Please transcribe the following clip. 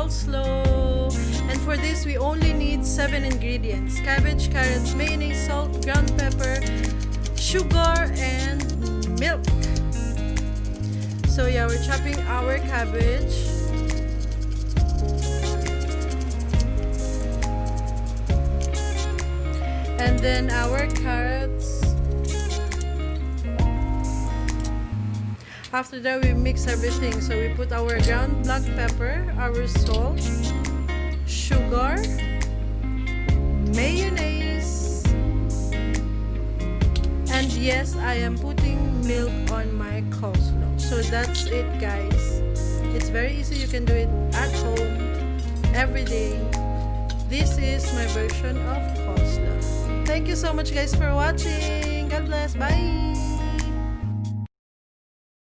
coleslaw. And for this, we only need 7 ingredients: cabbage, carrots, mayonnaise, salt, ground pepper, sugar, and milk. So yeah, we're chopping our cabbage. And then our carrots. After that, we mix everything. So we put our ground black pepper, our salt, sugar, mayonnaise, and yes, I am putting milk on my coleslaw. So that's it, guys. It's very easy. You can do it at home every day. This is my version of coleslaw. Thank you so much, guys, for watching.